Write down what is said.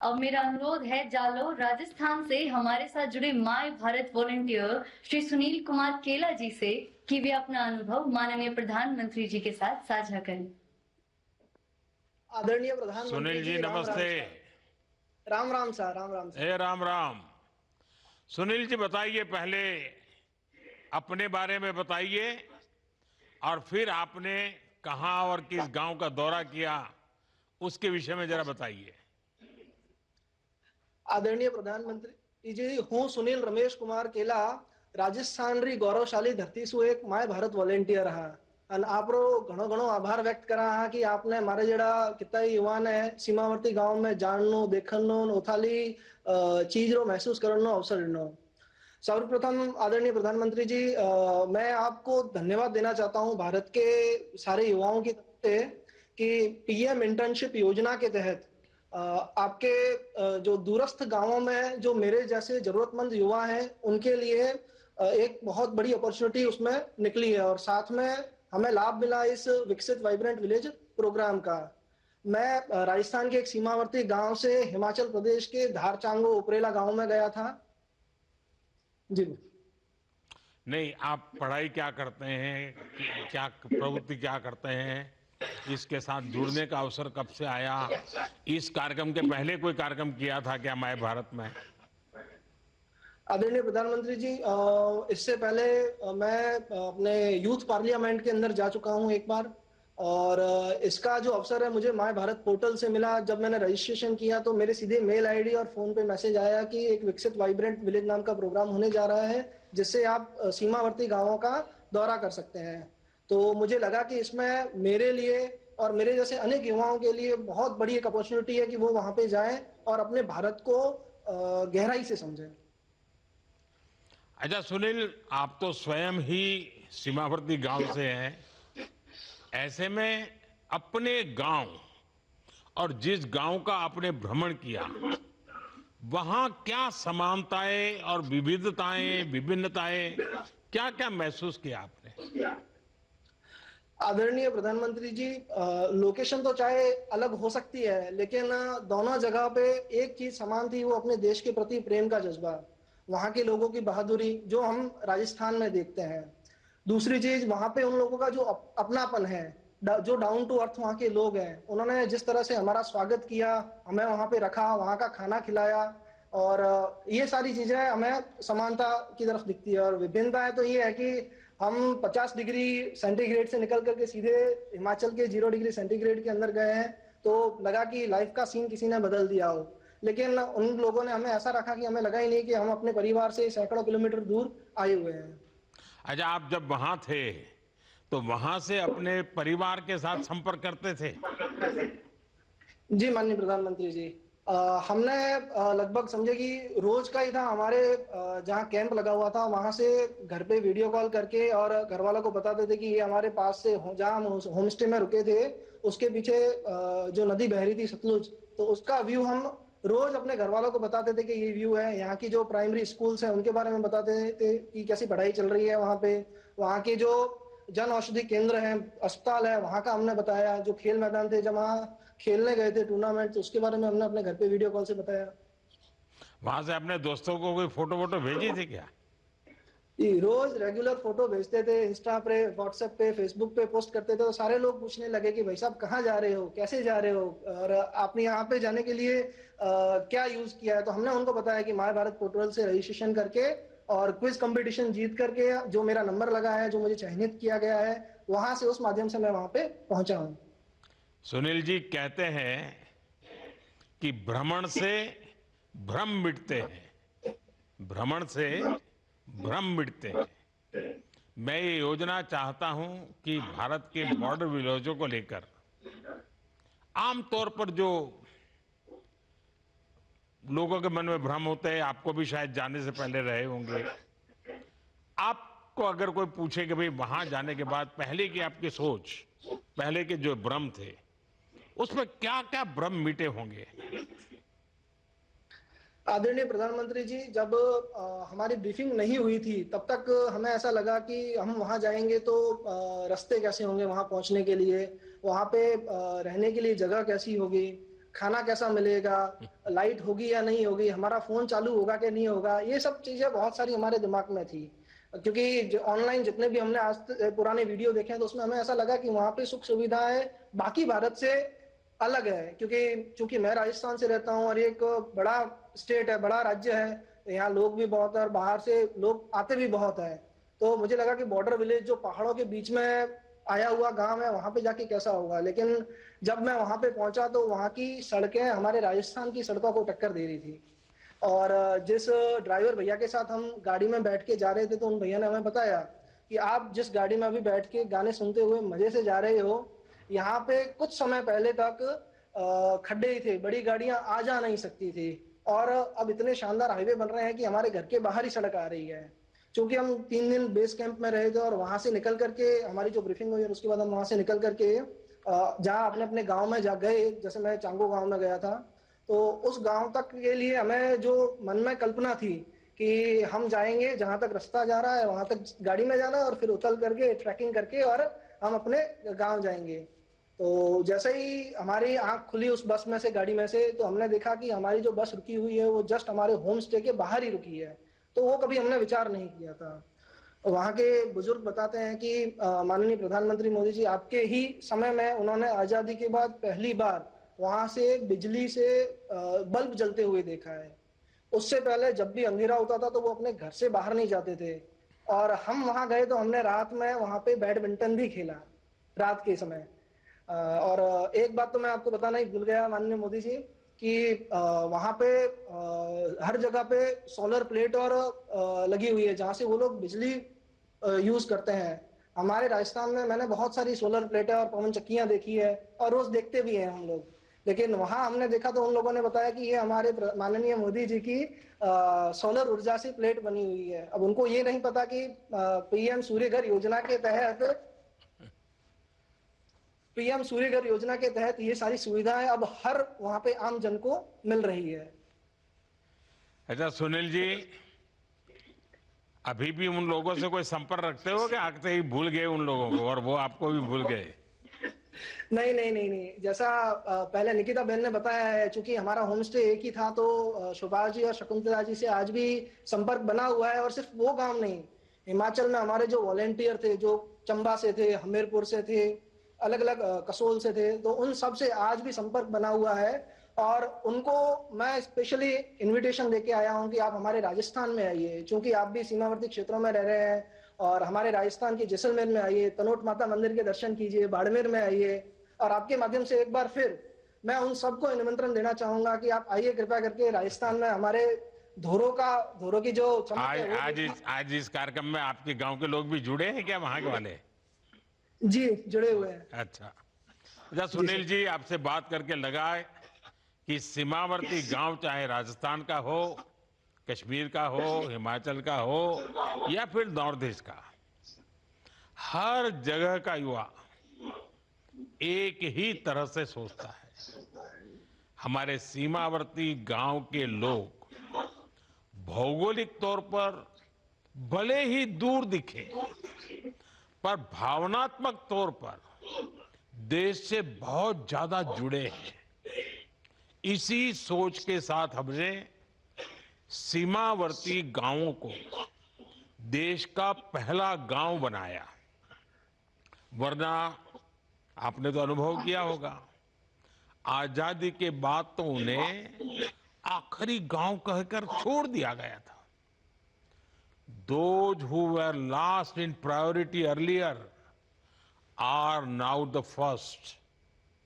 अब मेरा अनुरोध है जालो राजस्थान से हमारे साथ जुड़े माय भारत वॉलंटियर श्री सुनील कुमार केला जी से कि वे अपना अनुभव माननीय प्रधानमंत्री जी के साथ साझा करें। आदरणीय प्रधानमंत्री सुनील जी जी, राम राम नमस्ते। Sir. Ram Ram sir, Ram Ram sir. Ram Ram. Sunil ji बताइए, पहले अपने बारे में बताइए और फिर आपने कहां और किस गांव का दौरा किया उसके विषय में जरा बताइए। आदरणीय प्रधानमंत्री जी, हूँ सुनील रमेश कुमार केला, राजस्थान री गौरवशाली धरती सु एक माय भारत वॉलेंटियर रहा। અને આપણો ઘણો ઘણો આભાર વ્યક્ત કરા હા कि आपने मारे जड़ा कितना युवा ने सीमावर्ती गांव में जाननो देखनो ओथाली चीज रो महसूस करनो अवसर नो। सर्वप्रथम आदरणीय प्रधानमंत्री जी, मैं आपको धन्यवाद देना चाहता हूं भारत के सारे युवाओं की तरफ से कि पीएम इंटर्नशिप योजना के तहत आपके जो दूरस्थ गांवों में जो मेरे जैसे जरूरतमंद युवा हैं उनके लिए एक बहुत बड़ी अपॉर्चुनिटी उसमें निकली है और साथ में हमें लाभ मिला इस विकसित वाइब्रेंट विलेज प्रोग्राम का। मैं राजस्थान के एक सीमावर्ती गांव से हिमाचल प्रदेश के धारचांगो उपरेला गांव में गया था। जी नहीं, आप पढ़ाई क्या करते हैं, क्या प्रवृत्ति क्या करते हैं, इसके साथ जुड़ने का अवसर कब से आया? इस कार्यक्रम के पहले कोई कार्यक्रम किया था क्या माय भारत में? आदरणीय प्रधानमंत्री जी, इससे पहले मैं अपने यूथ पार्लियामेंट के अंदर जा चुका हूं एक बार और इसका जो अवसर है मुझे माय भारत पोर्टल से मिला। जब मैंने रजिस्ट्रेशन किया तो मेरे सीधे मेल आईडी और फोन पे मैसेज आया कि एक विकसित वाइब्रेंट विलेज नाम का प्रोग्राम होने जा रहा है जिससे आप सीमावर्ती गांवों का दौरा कर सकते हैं। तो मुझे लगा कि इसमें मेरे लिए और मेरे जैसे अनेक युवाओं के लिए बहुत बड़ी एक अपॉर्चुनिटी है कि वो वहां पे जाएं और अपने भारत को गहराई से समझें। अच्छा सुनील, आप तो स्वयं ही सीमावर्ती गांव से हैं। ऐसे में अपने गांव और जिस गांव का आपने भ्रमण किया, वहां क्या समानताएं और विविधताएं, विभिन्नताएं, क्या क्या महसूस किया आपने? आदरणीय प्रधानमंत्री जी, लोकेशन तो चाहे अलग हो सकती है लेकिन दोनों जगह पे एक चीज समान थी, वो अपने देश के प्रति प्रेम का जज्बा, वहां के लोगों की बहादुरी जो हम राजस्थान में देखते हैं। दूसरी चीज, वहां पे उन लोगों का जो अपनापन है, जो डाउन टू अर्थ वहां के लोग हैं, उन्होंने जिस तरह से हमारा स्वागत किया, हमें वहां पे रखा, वहां का खाना खिलाया और ये सारी चीजें हमें समानता की तरफ दिखती है। और विभिन्नता है तो ये है कि हम 50 डिग्री सेंटीग्रेड से निकल करके सीधे हिमाचल के 0 डिग्री सेंटीग्रेड के अंदर गए हैं तो लगा कि लाइफ का सीन किसी ने बदल दिया हो, लेकिन उन लोगों ने हमें ऐसा रखा कि हमें लगा ही नहीं कि हम अपने परिवार से सैकड़ों किलोमीटर दूर आए हुए हैं। अच्छा, आप जब वहां थे तो वहां से अपने परिवार के साथ संपर्क करते थे? जी माननीय प्रधानमंत्री जी, हमने लगभग समझे कि रोज का ही था। हमारे जहाँ कैंप लगा हुआ था वहां से घर पे वीडियो कॉल करके और घर वालों को बताते थे कि ये हमारे पास से जहाँ हम होम स्टे में रुके थे उसके पीछे जो नदी बह रही थी सतलुज, तो उसका व्यू हम रोज अपने घर वालों को बताते थे कि ये व्यू है। यहाँ की जो प्राइमरी स्कूल्स हैं उनके बारे में बताते थे कि कैसी पढ़ाई चल रही है वहाँ पे। वहाँ के जो जन औषधि केंद्र हैं, अस्पताल है, वहाँ का हमने बताया। जो खेल मैदान थे, जब वहाँ खेलने गए थे टूर्नामेंट, तो उसके बारे में हमने अपने घर पे वीडियो कॉल से बताया। वहां से अपने दोस्तों को कोई फोटो वोटो भेजी थी क्या? रोज रेगुलर फोटो भेजते थे, इंस्टा पे, व्हाट्सएप पे, फेसबुक पे पोस्ट करते थे, तो सारे लोग पूछने लगे कि भाई साहब कहाँ जा रहे हो, कैसे जा रहे हो और आपने यहाँ पे जाने के लिए क्या यूज किया है। तो हमने उनको बताया कि माय भारत पोर्टल से रजिस्ट्रेशन करके और क्विज कंपटीशन जीत करके जो मेरा नंबर लगा है, जो मुझे चयनित किया गया है, वहां से उस माध्यम से मैं वहां पे पहुंचा हूँ। सुनील जी कहते हैं कि भ्रमण से भ्रम मिटते हैं, भ्रमण से भ्रम मिटते हैं। मैं ये योजना चाहता हूं कि भारत के बॉर्डर विलेजों को लेकर आमतौर पर जो लोगों के मन में भ्रम होते हैं, आपको भी शायद जाने से पहले रहे होंगे, आपको अगर कोई पूछे कि भाई वहां जाने के बाद पहले की आपकी सोच, पहले के जो भ्रम थे, उसमें क्या क्या भ्रम मिटे होंगे? आदरणीय प्रधानमंत्री जी, जब हमारी ब्रीफिंग नहीं हुई थी तब तक हमें ऐसा लगा कि हम वहां जाएंगे तो रास्ते कैसे होंगे वहां पहुंचने के लिए, वहां पे रहने के लिए जगह कैसी होगी, खाना कैसा मिलेगा, लाइट होगी या नहीं होगी, हमारा फोन चालू होगा कि नहीं होगा, ये सब चीजें बहुत सारी हमारे दिमाग में थी। क्योंकि ऑनलाइन जितने भी हमने आज पुराने वीडियो देखे हैं तो उसमें हमें ऐसा लगा कि वहां पे सुख सुविधाएं बाकी भारत से अलग है। क्योंकि चूंकि मैं राजस्थान से रहता हूँ और एक बड़ा स्टेट है, बड़ा राज्य है, यहाँ लोग भी बहुत है और बाहर से लोग आते भी बहुत है। तो मुझे लगा कि बॉर्डर विलेज जो पहाड़ों के बीच में आया हुआ गांव है वहां पे जाके कैसा होगा, लेकिन जब मैं वहां पे पहुंचा तो वहां की सड़कें हमारे राजस्थान की सड़कों को टक्कर दे रही थी। और जिस ड्राइवर भैया के साथ हम गाड़ी में बैठ के जा रहे थे तो उन भैया ने हमें बताया कि आप जिस गाड़ी में अभी बैठ के गाने सुनते हुए मजे से जा रहे हो, यहाँ पे कुछ समय पहले तक खड्डे ही थे, बड़ी गाड़ियां आ जा नहीं सकती थी, और अब इतने शानदार हाईवे बन रहे हैं कि हमारे घर के बाहर ही सड़क आ रही है। क्योंकि हम 3 दिन बेस कैंप में रहे थे और वहां से निकल करके हमारी जो ब्रीफिंग हुई और उसके बाद हम वहां से निकल करके जहाँ अपने अपने गांव में जा गए, जैसे मैं चांगो गांव में गया था, तो उस गांव तक के लिए हमें जो मन में कल्पना थी कि हम जाएंगे, जहां तक रास्ता जा रहा है वहां तक गाड़ी में जाना है और फिर उतर करके ट्रैकिंग करके और हम अपने गांव जाएंगे। तो जैसे ही हमारी आंख खुली उस बस में से, गाड़ी में से, तो हमने देखा कि हमारी जो बस रुकी हुई है वो जस्ट हमारे होम स्टे के बाहर ही रुकी है। तो वो कभी हमने विचार नहीं किया था। वहाँ के बुजुर्ग बताते हैं कि माननीय प्रधानमंत्री मोदी जी आपके ही समय में उन्होंने आजादी के बाद पहली बार वहां से बिजली से बल्ब जलते हुए देखा है। उससे पहले जब भी अंधेरा होता था तो वो अपने घर से बाहर नहीं जाते थे। और हम वहां गए तो हमने रात में वहां पे बैडमिंटन भी खेला रात के समय। और एक बात तो मैं आपको बताना ही भूल गया माननीय मोदी जी कि वहां पे हर जगह पे सोलर प्लेट और लगी हुई है जहां से वो लोग बिजली यूज करते हैं। हमारे राजस्थान में मैंने बहुत सारी सोलर प्लेटें और पवन चक्कियां देखी है और रोज देखते भी हैं हम लोग, लेकिन वहां हमने देखा तो उन लोगों ने बताया कि ये हमारे माननीय मोदी जी की सोलर ऊर्जा से प्लेट बनी हुई है। अब उनको ये नहीं पता कि पीएम सूर्यघर योजना के तहत ये सारी सुविधाएं अब हर वहां पे आम जन को मिल रही है। अच्छा सुनील जी, अभी भी उन लोगों से कोई संपर्क रखते हो कि आते ही भूल गए उन लोगों को और वो आपको भी भूल गए? नहीं, जैसा पहले निकिता बहन ने बताया है, चूंकि हमारा होम स्टे एक ही था तो सुभाष जी और शकुंतला जी से आज भी संपर्क बना हुआ है। और सिर्फ वो गांव नहीं, हिमाचल में हमारे जो वॉलेंटियर थे, जो चंबा से थे, हमीरपुर से थे, अलग अलग कसोल से थे, तो उन सब से आज भी संपर्क बना हुआ है। और उनको मैं स्पेशली इनविटेशन देके आया हूं कि आप हमारे राजस्थान में आइए, क्योंकि आप भी सीमावर्ती क्षेत्रों में रह रहे हैं, और हमारे राजस्थान के जैसलमेर में आइए, तनोट माता मंदिर के दर्शन कीजिए, बाड़मेर में आइए। और आपके माध्यम से एक बार फिर मैं उन सबको निमंत्रण देना चाहूंगा कि आप आइए कृपया करके राजस्थान में। हमारे धोरों की जो आज इस कार्यक्रम में आपके गांव के लोग भी जुड़े हैं क्या, वहां के वाले? जी, जुड़े हुए हैं। अच्छा सुनील जी, आपसे बात करके लगा कि सीमावर्ती गांव चाहे राजस्थान का हो, कश्मीर का हो, हिमाचल का हो या फिर नॉर्थ ईस्ट का, हर जगह का युवा एक ही तरह से सोचता है। हमारे सीमावर्ती गांव के लोग भौगोलिक तौर पर भले ही दूर दिखे, पर भावनात्मक तौर पर देश से बहुत ज्यादा जुड़े हैं। इसी सोच के साथ हमने सीमावर्ती गांवों को देश का पहला गांव बनाया। वरना आपने तो अनुभव किया होगा, आजादी के बाद तो उन्हें आखिरी गांव कहकर छोड़ दिया गया था। Those who were last in priority earlier are now the first.